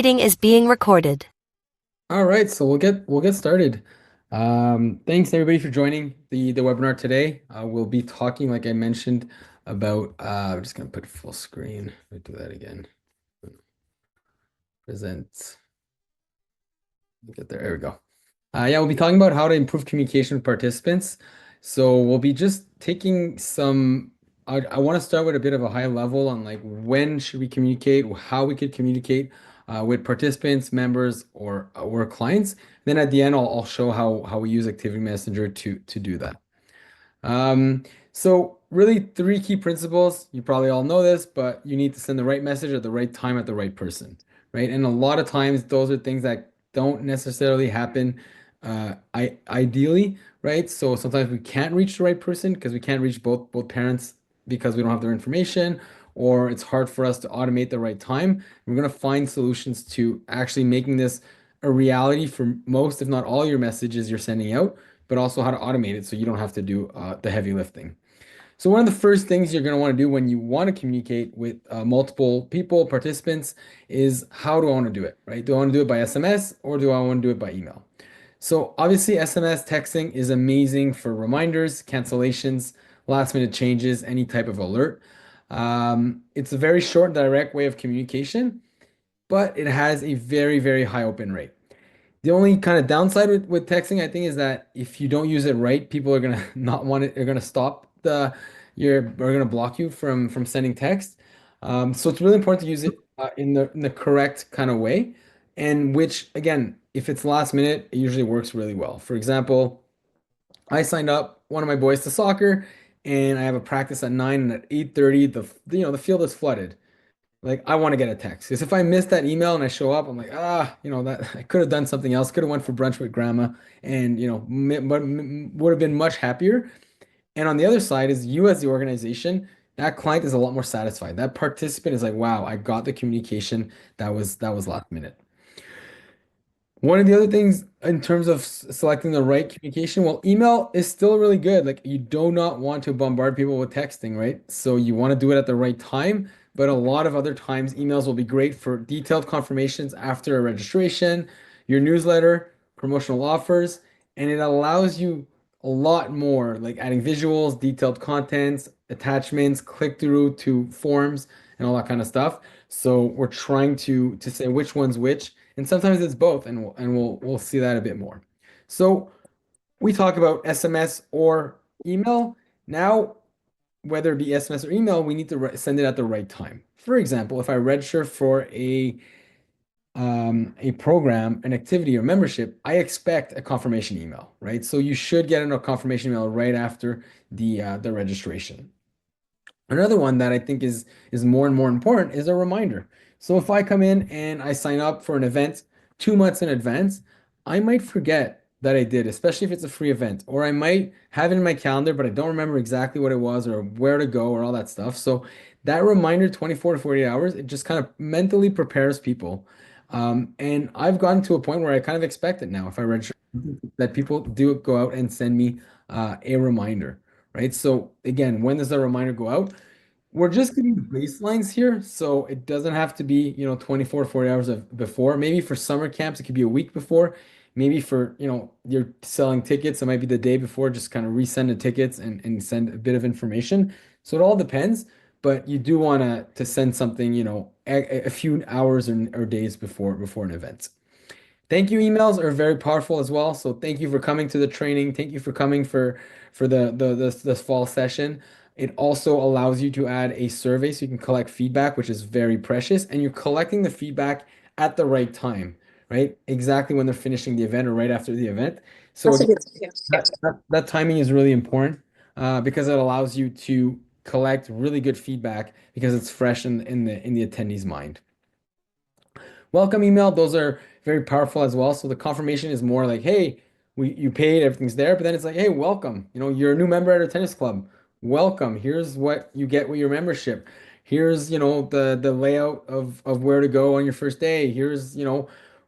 meeting is being recorded. All right, so we'll get started. Thanks everybody for joining the webinar today. We'll be talking, like I mentioned, about I'm just gonna put full screen. Let me do that again. Present. Get there. There we go. Yeah, we'll be talking about how to improve communication with participants. So we'll be just taking some. I want to start with a bit of a high level on like when should we communicate, how we could communicate with participants, members, or clients. Then at the end, I'll show how we use Activity Messenger to do that. So really three key principles. You probably all know this, but you need to send the right message at the right time at the right person, right? And a lot of times those are things that don't necessarily happen ideally, right? So sometimes we can't reach the right person because we can't reach both parents because we don't have their information, or it's hard for us to automate the right time. We're going to find solutions to actually making this a reality for most, if not all, your messages you're sending out, but also how to automate it so you don't have to do the heavy lifting. So one of the first things you're going to want to do when you want to communicate with multiple people, participants, is how do I want to do it, right? Do I want to do it by SMS or do I want to do it by email? So obviously SMS texting is amazing for reminders, cancellations, last minute changes, any type of alert. It's a very short and direct way of communication, but it has a very, very high open rate. The only kind of downside with texting, I think, is that if you don't use it right, people are gonna not want it. They're gonna stop are gonna block you from sending text. So it's really important to use it in the correct kind of way, and which again, if it's last minute, it usually works really well. For example, I signed up one of my boys to soccer, and I have a practice at 9, and at 8:30, the field is flooded. Like I want to get a text because if I miss that email and I show up, I'm like, that I could have done something else. Could have went for brunch with grandma, and but would have been much happier. And on the other side is you as the organization, that client is a lot more satisfied. That participant is like, wow, I got the communication that was last minute. One of the other things in terms of selecting the right communication, well, email is still really good. Like you do not want to bombard people with texting, right? So you want to do it at the right time, but a lot of other times emails will be great for detailed confirmations after a registration, your newsletter, promotional offers, and it allows you a lot more, like adding visuals, detailed contents, attachments, click through to forms, and all that kind of stuff. So we're trying to say which one's which. And sometimes it's both, and we'll see that a bit more. So we talk about SMS or email. Now, whether it be SMS or email, we need to send it at the right time. For example, if I register for a program, an activity, or membership, I expect a confirmation email, right? So you should get a confirmation email right after the registration. Another one that I think is more and more important is a reminder. So if I come in and I sign up for an event 2 months in advance, I might forget that I did, especially if it's a free event, or I might have it in my calendar, but I don't remember exactly what it was or where to go or all that stuff. So that reminder, 24 to 48 hours, it just kind of mentally prepares people. And I've gotten to a point where I kind of expect it now. If I register, that people do go out and send me a reminder, right? So again, when does the reminder go out? We're just getting the baselines here, so it doesn't have to be, 24, 40 hours of before. Maybe for summer camps, it could be a week before. Maybe for, you're selling tickets, it might be the day before, just kind of resend the tickets and send a bit of information. So it all depends, but you do want to send something, a few hours or days before an event. Thank you emails are very powerful as well. So thank you for coming to the training. Thank you for coming for this fall session. It also allows you to add a survey so you can collect feedback, which is very precious. And you're collecting the feedback at the right time, right? Exactly when they're finishing the event or right after the event. So That's a again, good idea. that timing is really important because it allows you to collect really good feedback because it's fresh in the attendee's mind. Welcome email, those are very powerful as well. So the confirmation is more like, hey, you paid, everything's there, but then it's like, hey, welcome. You're a new member at our tennis club. Welcome. Here's what you get with your membership. Here's, the layout of where to go on your first day. Here's,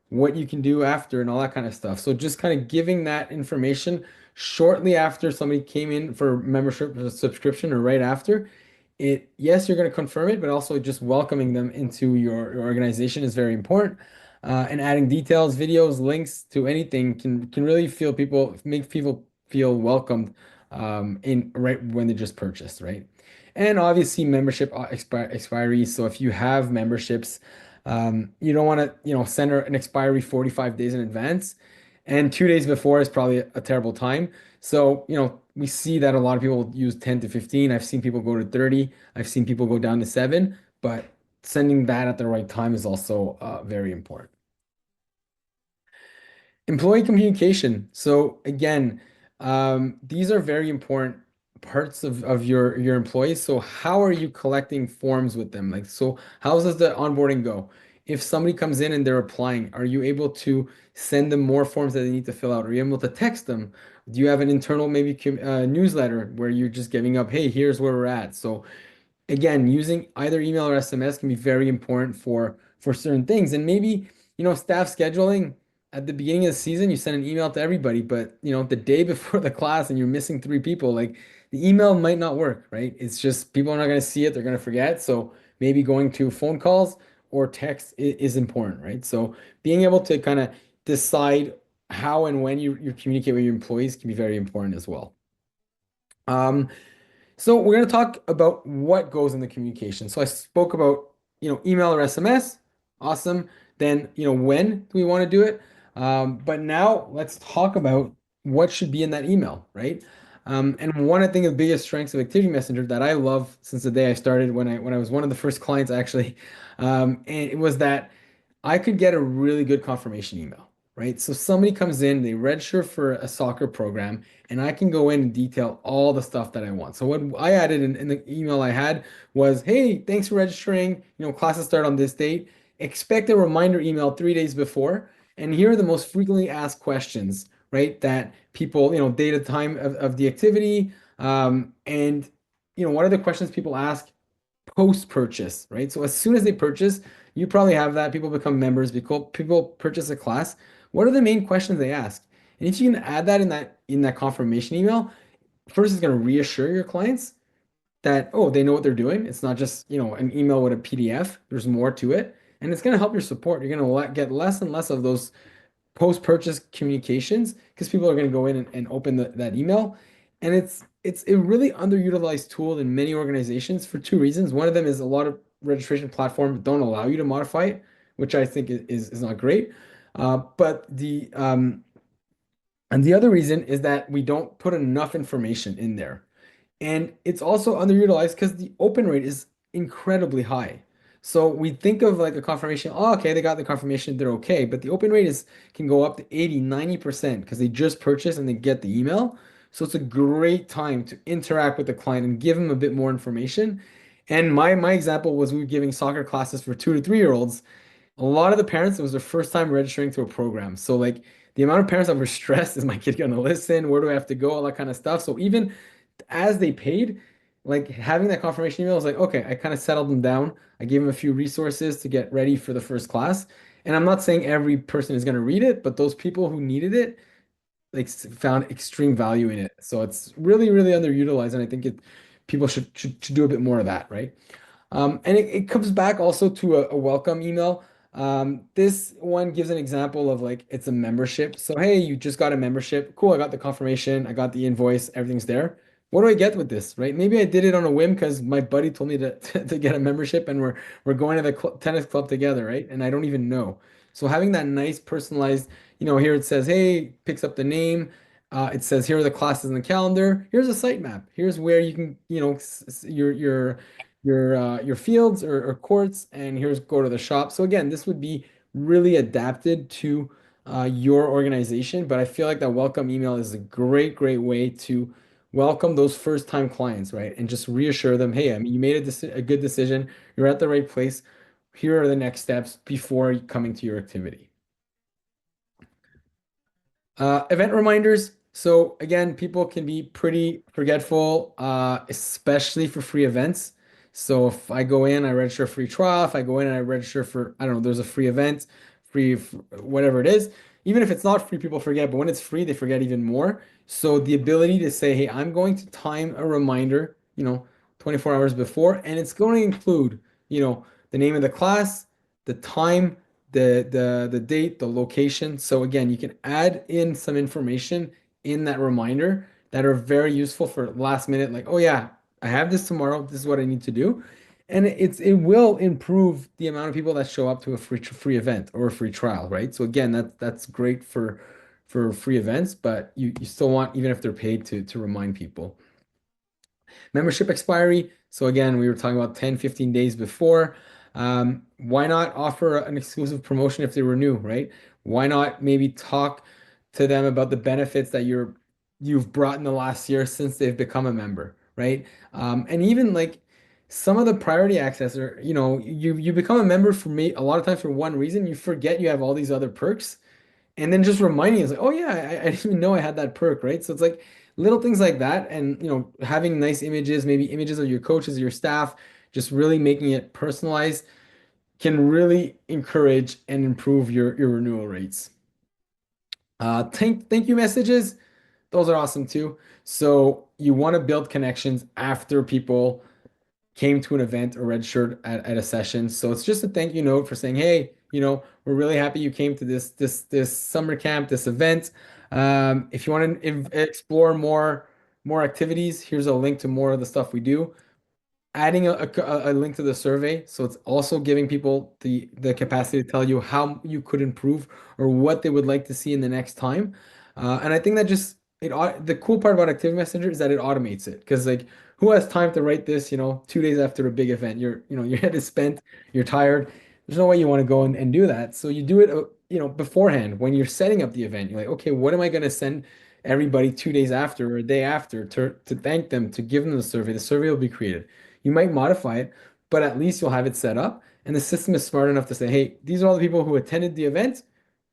what you can do after and all that kind of stuff. So just kind of giving that information shortly after somebody came in for membership or subscription or right after yes, you're going to confirm it, but also just welcoming them into your organization is very important. and adding details, videos, links to anything can really feel people make people feel welcomed in right when they just purchased, right? And obviously membership expiry. So if you have memberships, you don't want to, send an expiry 45 days in advance. And 2 days before is probably a terrible time. So, we see that a lot of people use 10 to 15. I've seen people go to 30. I've seen people go down to 7, but sending that at the right time is also very important. Employee communication. So again, these are very important parts of your employees. So how are you collecting forms with them? Like, so how does the onboarding go? If somebody comes in and they're applying, are you able to send them more forms that they need to fill out? Are you able to text them? Do you have an internal maybe newsletter where you're just giving up, hey, here's where we're at? So again, using either email or SMS can be very important for certain things. And maybe, staff scheduling at the beginning of the season, you send an email to everybody, but the day before the class and you're missing 3 people, like the email might not work, right? It's just people are not going to see it, they're going to forget. So maybe going to phone calls or text is important, right? So being able to kind of decide how and when you communicate with your employees can be very important as well. Um, so we're going to talk about what goes in the communication. So I spoke about, email or SMS. Awesome. Then, when do we want to do it? But now let's talk about what should be in that email, right? And one, I think, of the biggest strengths of Activity Messenger that I love since the day I started when I was one of the first clients actually, and it was that I could get a really good confirmation email, right? So somebody comes in, they register for a soccer program, and I can go in and detail all the stuff that I want. So what I added in the email I had was, hey, thanks for registering. Classes start on this date. Expect a reminder email 3 days before. And here are the most frequently asked questions, right? That people, date and time of the activity. And, what are the questions people ask post-purchase, right? So as soon as they purchase, you probably have that. People become members, people purchase a class. What are the main questions they ask? And if you can add that in that confirmation email, first it's going to reassure your clients that, oh, they know what they're doing. It's not just, an email with a PDF. There's more to it. And it's going to help your support. You're going to get less and less of those post-purchase communications because people are going to go in and open that email. And it's a really underutilized tool in many organizations for two reasons. One of them is a lot of registration platforms don't allow you to modify it, which I think is not great. But and the other reason is that we don't put enough information in there. And it's also underutilized because the open rate is incredibly high. So we think of like a confirmation, oh, okay, they got the confirmation, they're okay. But the open rate can go up to 80, 90% because they just purchase and they get the email. So it's a great time to interact with the client and give them a bit more information. And my example was we were giving soccer classes for 2 to 3 year olds. A lot of the parents, it was their first time registering to a program. So like the amount of parents that were stressed, is my kid gonna listen? Where do I have to go? All that kind of stuff. So even as they paid, like having that confirmation email was like, okay, I kind of settled them down. I gave them a few resources to get ready for the first class. And I'm not saying every person is going to read it, but those people who needed it, like found extreme value in it. So it's really, really underutilized. And I think people should do a bit more of that, right? And it comes back also to a welcome email. This one gives an example of like it's a membership. So, hey, you just got a membership. Cool, I got the confirmation, I got the invoice, everything's there. What do I get with this, right? Maybe I did it on a whim because my buddy told me to get a membership and we're going to the tennis club together, right? And I don't even know. So having that nice personalized, here it says, hey, picks up the name. It says here are the classes in the calendar. Here's a site map. Here's where you can, your fields or courts, and here's go to the shop. So again, this would be really adapted to your organization, but I feel like that welcome email is a great, great way to welcome those first time clients, right? And just reassure them, hey, I mean, you made a good decision. You're at the right place. Here are the next steps before coming to your activity. Event reminders. So again, people can be pretty forgetful, especially for free events. So if I go in, I register a free trial. If I go in and I register for, I don't know, there's a free event, whatever it is. Even if it's not free, people forget. But when it's free, they forget even more. So the ability to say, hey, I'm going to time a reminder, 24 hours before, and it's going to include, the name of the class, the time, the date, the location. So again, you can add in some information in that reminder that are very useful for last minute, like, oh yeah, I have this tomorrow. This is what I need to do. And it will improve the amount of people that show up to a free event or a free trial, right? So again, that's great for free events, but you still want, even if they're paid, to remind people. Membership expiry. So again, we were talking about 10, 15 days before. Why not offer an exclusive promotion if they renew, right? Why not maybe talk to them about the benefits that you've brought in the last year since they've become a member, right? And even like some of the priority access, or you become a member for me a lot of times for one reason, you forget you have all these other perks, and then just reminding you, it's like, oh yeah, I didn't even know I had that perk, right? So it's like little things like that, and having nice images, maybe images of your coaches, your staff, just really making it personalized can really encourage and improve your renewal rates. Thank you messages, those are awesome too. So you want to build connections after people came to an event or registered at a session. So it's just a thank you note for saying, hey, we're really happy you came to this summer camp, this event. If you want to explore more activities, here's a link to more of the stuff we do. Adding a link to the survey, so it's also giving people the capacity to tell you how you could improve or what they would like to see in the next time. And I think that just the cool part about Activity Messenger is that it automates it, because like who has time to write this 2 days after a big event? Your head is spent, you're tired. There's no way you want to go and do that. So you do it beforehand when you're setting up the event. You're like, okay, what am I going to send everybody 2 days after or a day after to thank them, to give them the survey? The survey will be created. You might modify it, but at least you'll have it set up. And the system is smart enough to say, hey, these are all the people who attended the event.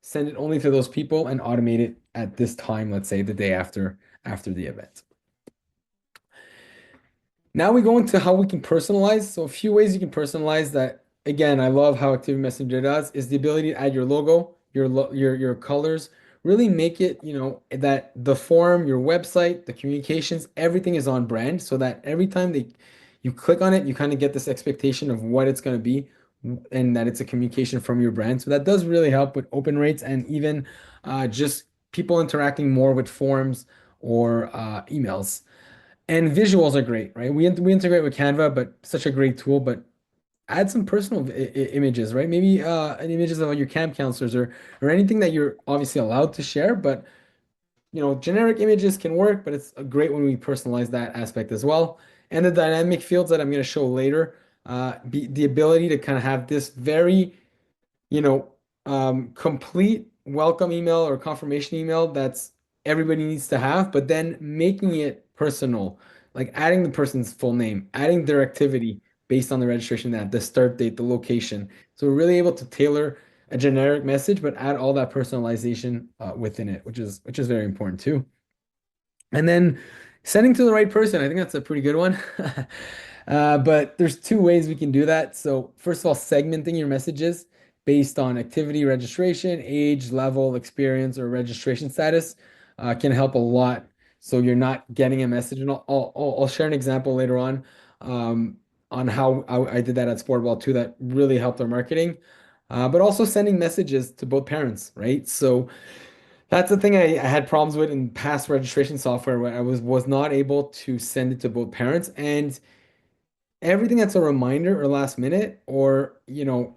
Send it only to those people and automate it at this time, let's say the day after the event. Now we go into how we can personalize. So a few ways you can personalize that. Again, I love how Activity Messenger does is the ability to add your logo, your colors, really make it, that the form, your website, the communications, everything is on brand, so that every time you click on it, you kind of get this expectation of what it's going to be, and that it's a communication from your brand. So that does really help with open rates, and even just people interacting more with forms or emails. And visuals are great, right? We integrate with Canva, but such a great tool. But add some personal images, right? Maybe images of your camp counselors, or anything that you're obviously allowed to share. But generic images can work, but it's great when we personalize that aspect as well. And the dynamic fields that I'm going to show later, the ability to kind of have this very complete welcome email or confirmation email that's everybody needs to have, but then making it personal, like adding the person's full name, adding their activity based on the registration, that the start date, the location. So we're really able to tailor a generic message, but add all that personalization within it, which is very important too. And then sending to the right person, I think that's a pretty good one. But there's two ways we can do that. So first of all, segmenting your messages based on activity, registration, age, level, experience, or registration status can help a lot. So you're not getting a message. And I'll share an example later on how I did that at Sportball too. That really helped our marketing. But also sending messages to both parents, right? So that's the thing I had problems with in past registration software, where I was not able to send it to both parents, and everything that's a reminder or last minute, or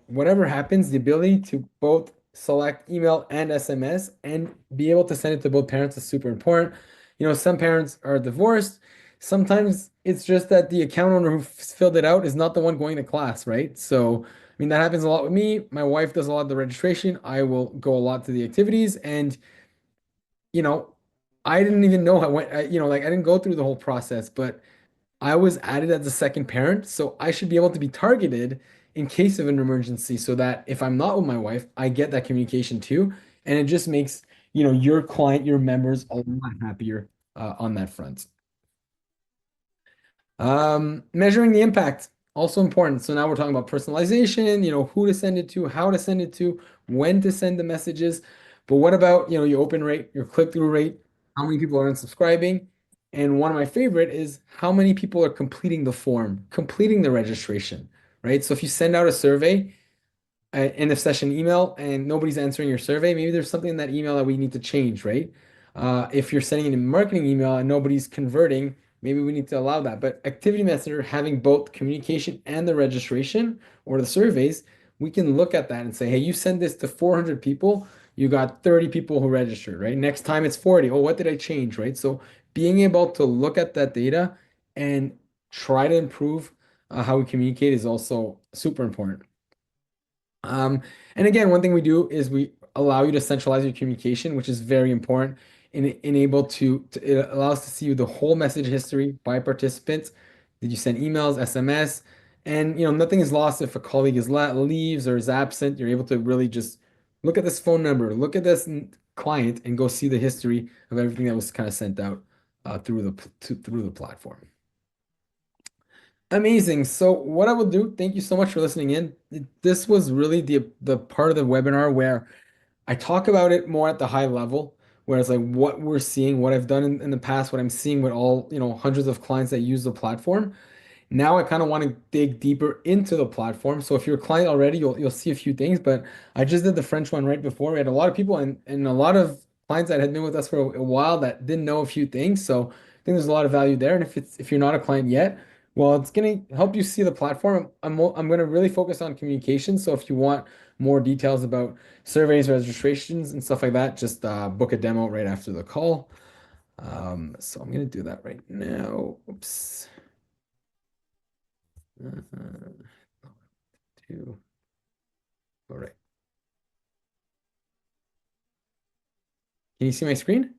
whatever happens, the ability to both select email and SMS and be able to send it to both parents is super important. Some parents are divorced. Sometimes it's just that the account owner who filled it out is not the one going to class, right? So I mean, that happens a lot with me. My wife does a lot of the registration. I will go a lot to the activities, and you know, I didn't even know like I didn't go through the whole process, but I was added as a second parent, so I should be able to be targeted in case of an emergency, so that if I'm not with my wife, I get that communication too, and it just makes, your client, your members a lot happier on that front. Measuring the impact, also important. So now we're talking about personalization, who to send it to, how to send it to, when to send the messages. But what about, your open rate, your click-through rate, how many people are unsubscribing? And one of my favorite is how many people are completing the form, completing the registration, right? So if you send out a survey, end of session email and nobody's answering your survey, maybe there's something in that email that we need to change, right? If you're sending a marketing email and nobody's converting, maybe we need to allow that. But Activity Messenger having both communication and the registration or the surveys, we can look at that and say, hey, you send this to 400 people, you got 30 people who registered, right? Next time it's 40. Oh, what did I change, right? So being able to look at that data and try to improve how we communicate is also super important. Um, and again, one thing we do is we allow you to centralize your communication, which is very important and enable it allows to see the whole message history by participants. Did you send emails, SMS? And nothing is lost if a colleague leaves or is absent. You're able to really just look at this phone number, look at this client, and go see the history of everything that was kind of sent out through the platform. Amazing. So what I will do, thank you so much for listening in. This was really the part of the webinar where I talk about it more at the high level, whereas like what we're seeing, what I've done in the past, what I'm seeing with all, hundreds of clients that use the platform. Now I kind of want to dig deeper into the platform. So if you're a client already, you'll see a few things, but I just did the French one right before. We had a lot of people and a lot of clients that had been with us for a while that didn't know a few things. So I think there's a lot of value there. And if you're not a client yet, well, it's going to help you see the platform. I'm going to really focus on communication. So if you want more details about surveys, registrations, and stuff like that, just book a demo right after the call. So I'm going to do that right now. Oops. Two. All right. Can you see my screen?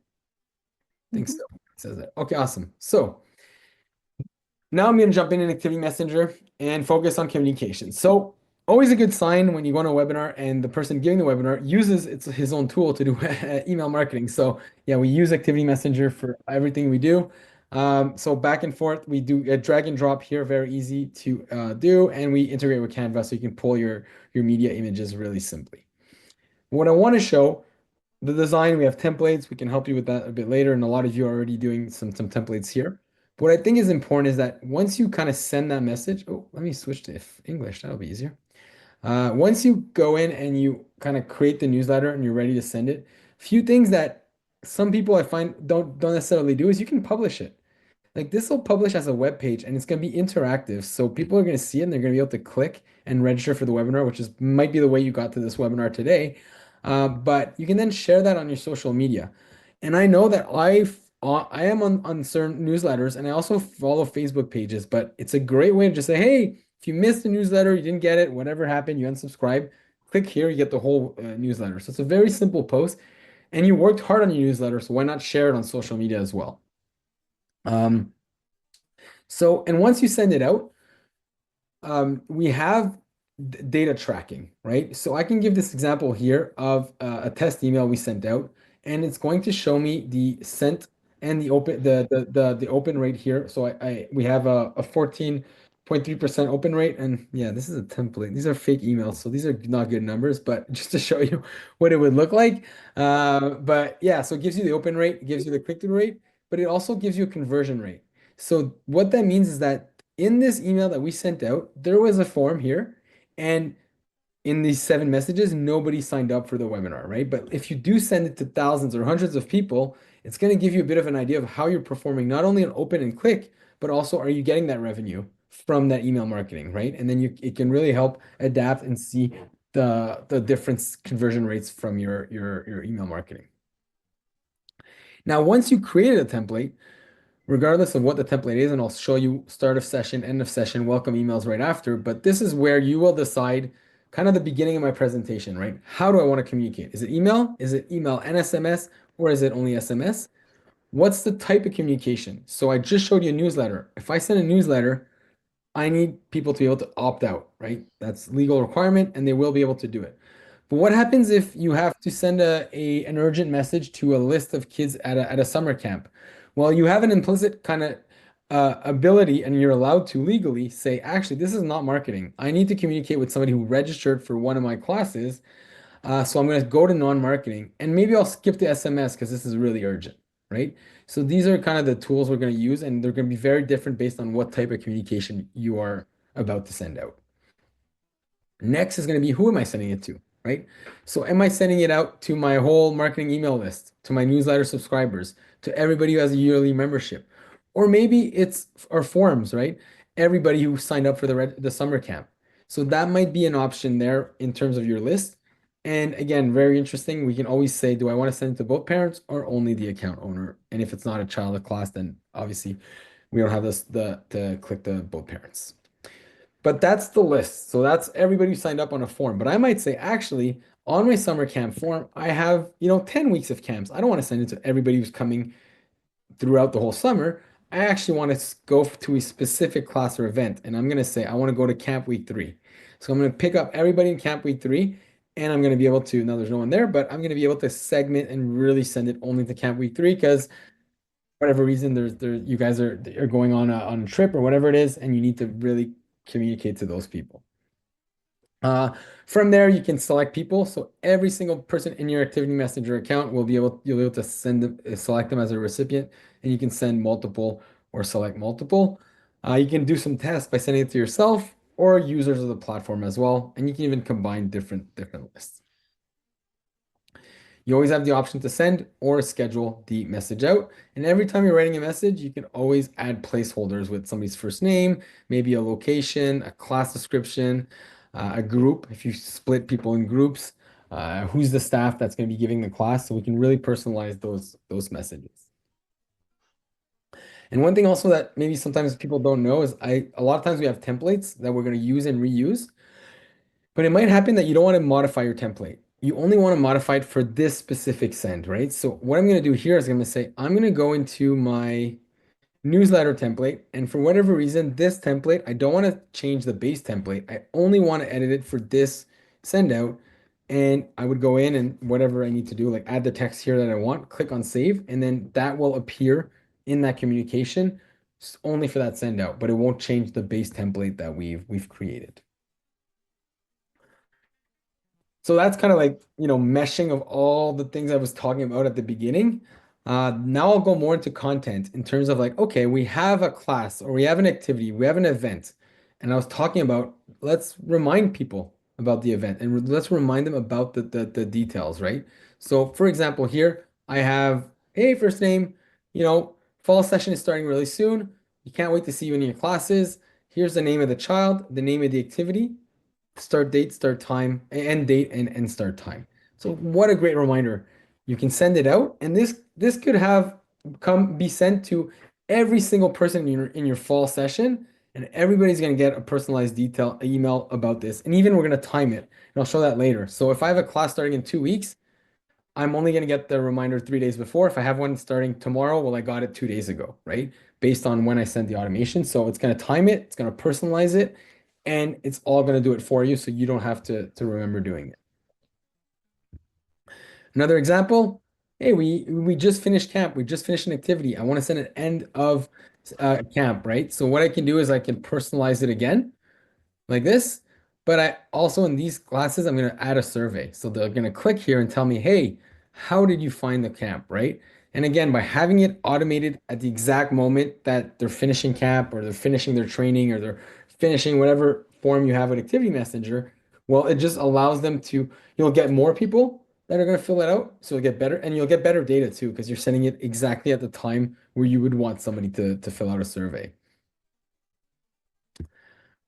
I think so. It says that. Okay, awesome. So now I'm going to jump in Activity Messenger and focus on communication. So always a good sign when you go on a webinar and the person giving the webinar uses his own tool to do email marketing. So yeah, we use Activity Messenger for everything we do. So back and forth, we do a drag and drop here, very easy to do, and we integrate with Canva so you can pull your media images really simply. What I want to show the design, we have templates. We can help you with that a bit later. And a lot of you are already doing some templates here. But what I think is important is that once you kind of send that message, oh, let me switch to English. That'll be easier. Once you go in and you kind of create the newsletter and you're ready to send it, a few things that some people I find don't necessarily do is you can publish it. Like this will publish as a web page and it's going to be interactive. So people are going to see it and they're going to be able to click and register for the webinar, which is might be the way you got to this webinar today. But you can then share that on your social media. And I know that I am on certain newsletters and I also follow Facebook pages, but it's a great way to just say, hey, if you missed the newsletter, you didn't get it, whatever happened, you unsubscribe, click here, you get the whole newsletter. So it's a very simple post and you worked hard on your newsletter, so why not share it on social media as well? Um, and once you send it out, we have data tracking, right? So I can give this example here of a test email we sent out, and it's going to show me the sent and the open rate here. So we have a 14.3% open rate, and yeah, this is a template. These are fake emails, so these are not good numbers, but just to show you what it would look like. But yeah, so it gives you the open rate, it gives you the click-through rate, but it also gives you a conversion rate. So what that means is that in this email that we sent out, there was a form here, and in these 7 messages, nobody signed up for the webinar, right? But if you do send it to thousands or hundreds of people, it's going to give you a bit of an idea of how you're performing, not only on open and click, but also are you getting that revenue from that email marketing, right? And then it can really help adapt and see the difference conversion rates from your email marketing. Now, once you created a template, regardless of what the template is, and I'll show you start of session, end of session, welcome emails right after, but this is where you will decide kind of the beginning of my presentation, right? How do I want to communicate? Is it email? Is it email and SMS? Or is it only SMS? What's the type of communication? So I just showed you a newsletter. If I send a newsletter, I need people to be able to opt out, right? That's legal requirement and they will be able to do it. But what happens if you have to send an urgent message to a list of kids at a summer camp? Well, you have an implicit kind of ability and you're allowed to legally say, actually, this is not marketing. I need to communicate with somebody who registered for one of my classes. So I'm going to go to non-marketing and maybe I'll skip the SMS because this is really urgent, right? So these are kind of the tools we're going to use and they're going to be very different based on what type of communication you are about to send out. Next is going to be who am I sending it to, right? So am I sending it out to my whole marketing email list, to my newsletter subscribers, to everybody who has a yearly membership? Or maybe it's our forums, right? Everybody who signed up for the summer camp. So that might be an option there in terms of your list. And again, very interesting. We can always say, do I want to send it to both parents or only the account owner? And if it's not a child of class, then obviously we don't have this the to click the both parents. But that's the list. So that's everybody who signed up on a form. But I might say, actually, on my summer camp form, I have, 10 weeks of camps. I don't want to send it to everybody who's coming throughout the whole summer. I actually want to go to a specific class or event. And I'm going to say, I want to go to camp week 3. So I'm going to pick up everybody in camp week 3. And I'm going to be able to, now there's no one there, but I'm going to be able to segment and really send it only to camp week 3 because whatever reason you guys are going on a trip or whatever it is, and you need to really communicate to those people. From there, you can select people. So every single person in your Activity Messenger account you'll be able to select them as a recipient, and you can send multiple or select multiple. You can do some tests by sending it to yourself or users of the platform as well, and you can even combine different lists. You always have the option to send or schedule the message out. And every time you're writing a message, you can always add placeholders with somebody's first name, maybe a location, a class description, a group, if you split people in groups, who's the staff that's going to be giving the class. So we can really personalize those messages. And one thing also that maybe sometimes people don't know is a lot of times we have templates that we're going to use and reuse. But it might happen that you don't want to modify your template. You only want to modify it for this specific send, right? So what I'm going to do here is I'm going to say, I'm going to go into my newsletter template. And for whatever reason, this template, I don't want to change the base template. I only want to edit it for this send out. And I would go in and whatever I need to do, like add the text here that I want, click on save, and then that will appear in that communication only for that send out, but it won't change the base template that we've created. So that's kind of like, meshing of all the things I was talking about at the beginning. Now I'll go more into content in terms of like, okay, we have a class or we have an activity, we have an event. And I was talking about, let's remind people about the event and let's remind them about the details, right? So for example, here I have, hey, first name, fall session is starting really soon. You can't wait to see you in your classes. Here's the name of the child, the name of the activity, start date, start time, end date, and end start time. So what a great reminder. You can send it out, and this could be sent to every single person in your fall session, and everybody's gonna get a personalized detail email about this. And even we're gonna time it, and I'll show that later. So if I have a class starting in 2 weeks, I'm only gonna get the reminder 3 days before. If I have one starting tomorrow, well, I got it 2 days ago, right? Based on when I sent the automation. So it's gonna time it, it's gonna personalize it, and it's all going to do it for you so you don't have to remember doing it. Another example, hey, we just finished camp. We just finished an activity. I want to send an end of camp, right? So what I can do is I can personalize it again like this. But I also in these classes, I'm going to add a survey. So they're going to click here and tell me, hey, how did you find the camp, right? And again, by having it automated at the exact moment that they're finishing camp or they're finishing their training or they're finishing whatever form you have with Activity Messenger, well, it just allows them to, you'll get more people that are going to fill it out. So you'll get better and you'll get better data too, because you're sending it exactly at the time where you would want somebody to fill out a survey.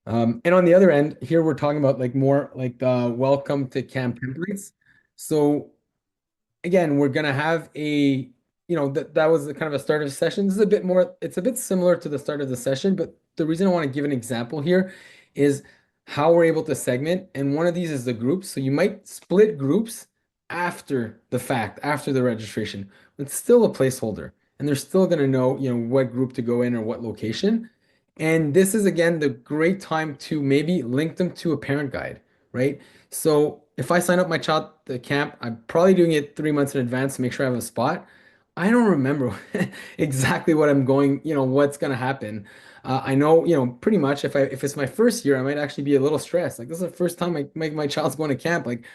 And on the other end, here we're talking about like more like the welcome to camp templates. So again, we're gonna have that was the kind of a start of the session. This is a bit more, it's a bit similar to the start of the session, but the reason I want to give an example here is how we're able to segment. And one of these is the groups. So you might split groups after the fact, after the registration. It's still a placeholder, and they're still gonna know, what group to go in or what location. And this is again the great time to maybe link them to a parent guide, right? So if I sign up my child to camp, I'm probably doing it 3 months in advance to make sure I have a spot. I don't remember exactly what I'm going, what's gonna happen. I know, pretty much if it's my first year, I might actually be a little stressed. Like this is the first time my child's going to camp. Like,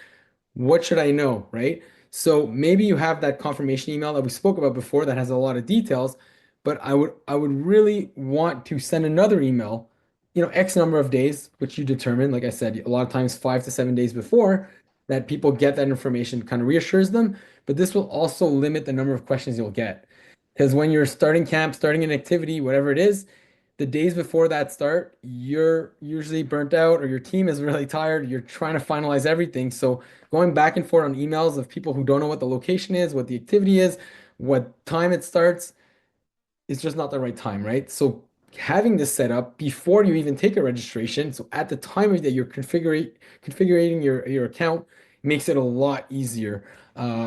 what should I know, right? So maybe you have that confirmation email that we spoke about before that has a lot of details, but I would really want to send another email X number of days, which you determine, like I said, a lot of times 5 to 7 days before that people get that information kind of reassures them. But this will also limit the number of questions you'll get. Because when you're starting camp, starting an activity, whatever it is, the days before that start, you're usually burnt out or your team is really tired. You're trying to finalize everything. So going back and forth on emails of people who don't know what the location is, what the activity is, what time it starts, it's just not the right time, right? So having this set up before you even take a registration, so at the time that you're configuring your account, makes it a lot easier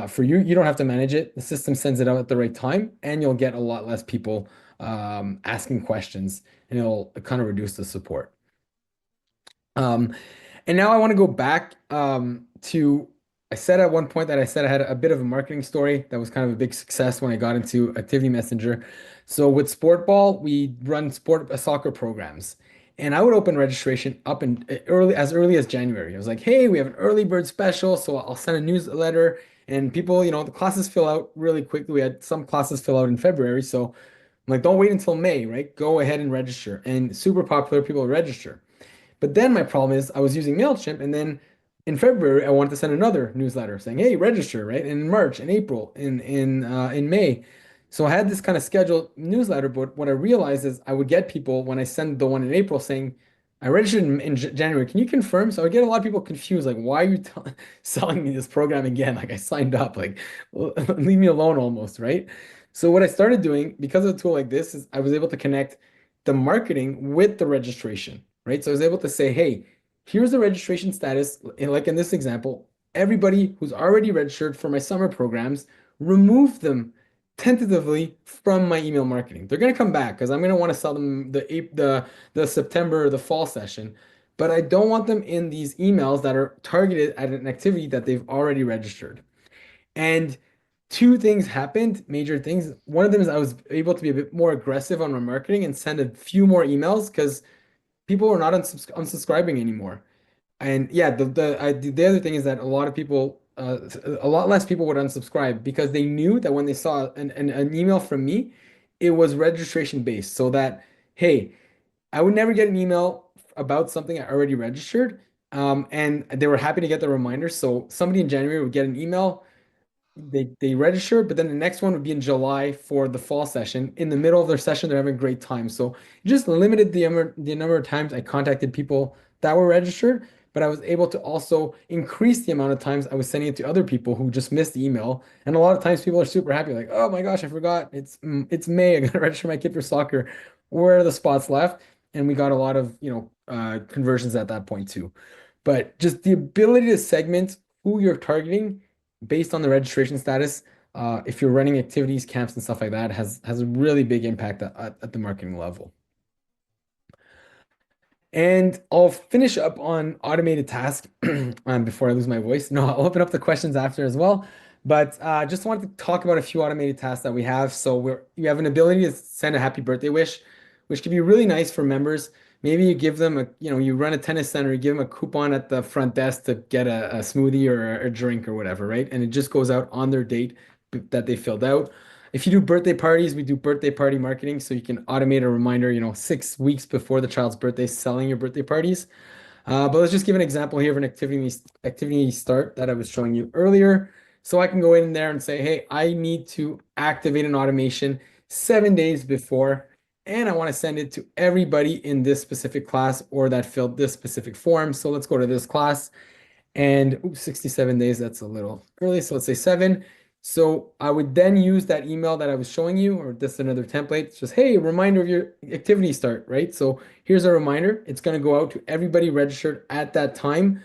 for you. You don't have to manage it. The system sends it out at the right time, and you'll get a lot less people asking questions, and it'll kind of reduce the support. Um, and now I want to go back to, I said at one point that I said I had a bit of a marketing story that was kind of a big success when I got into Activity Messenger. So with Sportball, we run soccer programs. And I would open registration up in early as January. I was like, hey, we have an early bird special, so I'll send a newsletter. And people, the classes fill out really quickly. We had some classes fill out in February. So I'm like, don't wait until May, right? Go ahead and register. And super popular, people register. But then my problem is I was using MailChimp, and then in February I wanted to send another newsletter saying, "Hey, register!" Right? And in March, in April, in May. So I had this kind of scheduled newsletter, but what I realized is I would get people when I send the one in April saying, "I registered in January. Can you confirm?" So I get a lot of people confused, like, "Why are you selling me this program again? Like I signed up, like leave me alone almost, right?" So what I started doing because of a tool like this is I was able to connect the marketing with the registration, right? So I was able to say, hey, here's the registration status. Like in this example, everybody who's already registered for my summer programs, remove them tentatively from my email marketing. They're going to come back because I'm going to want to sell them the September or the fall session, but I don't want them in these emails that are targeted at an activity that they've already registered. And two things happened, major things. One of them is I was able to be a bit more aggressive on my marketing and send a few more emails because people were not unsubscribing anymore. And yeah, the other thing is that a lot of people, a lot less people would unsubscribe because they knew that when they saw an email from me, it was registration based. So that, hey, I would never get an email about something I already registered. And they were happy to get the reminder. So somebody in January would get an email, they register, but then the next one would be in July for the fall session. In the middle of their session, they're having a great time. So it just limited the number of times I contacted people that were registered, but I was able to also increase the amount of times I was sending it to other people who just missed the email. And a lot of times people are super happy, like, oh my gosh, I forgot. It's May. I gotta register my kid for soccer. Where are the spots left? And we got a lot of, conversions at that point too. But just the ability to segment who you're targeting based on the registration status, if you're running activities, camps, and stuff like that, has a really big impact at the marketing level. And I'll finish up on automated task before I lose my voice. No, I'll open up the questions after as well. But just wanted to talk about a few automated tasks that we have. So you have an ability to send a happy birthday wish, which can be really nice for members. Maybe you give them you run a tennis center, you give them a coupon at the front desk to get a smoothie or a drink or whatever, right? And it just goes out on their date that they filled out. If you do birthday parties, we do birthday party marketing, so you can automate a reminder, 6 weeks before the child's birthday, selling your birthday parties. But let's just give an example here of an activity start that I was showing you earlier. So I can go in there and say, hey, I need to activate an automation 7 days before, and I want to send it to everybody in this specific class or that filled this specific form. So let's go to this class. And oops, 67 days, that's a little early. So let's say 7. So I would then use that email that I was showing you, or just another template. It's just, hey, reminder of your activity start, right? So here's a reminder. It's going to go out to everybody registered at that time,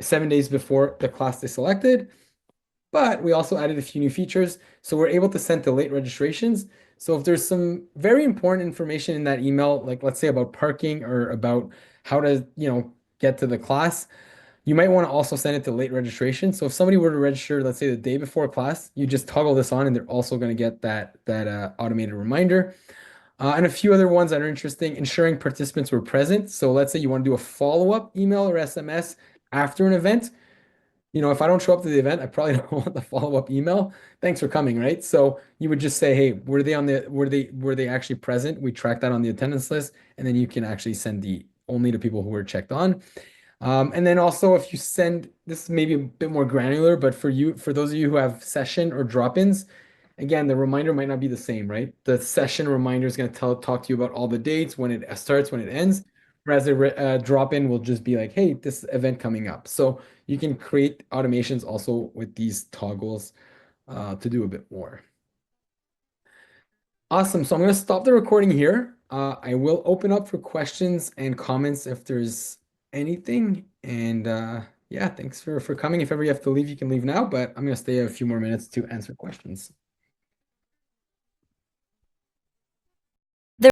7 days before the class they selected. But we also added a few new features. So we're able to send to late registrations. So if there's some very important information in that email, like let's say about parking or about how to, get to the class, you might want to also send it to late registration. So if somebody were to register, let's say the day before class, you just toggle this on and they're also going to get that automated reminder. And a few other ones that are interesting, ensuring participants were present. So let's say you want to do a follow-up email or SMS after an event. if I don't show up to the event, I probably don't want the follow-up email. Thanks for coming, right? So you would just say, hey, were they actually present? We track that on the attendance list, and then you can actually send the only to people who were checked on. And then also if you send this may be a bit more granular, but for those of you who have session or drop-ins, again, the reminder might not be the same, right? The session reminder is going to talk to you about all the dates, when it starts, when it ends, whereas a drop-in will just be like, hey, this event coming up. So you can create automations also with these toggles to do a bit more. Awesome. So I'm going to stop the recording here. I will open up for questions and comments if there's anything. And yeah, thanks for coming. If ever you have to leave, you can leave now, but I'm going to stay a few more minutes to answer questions.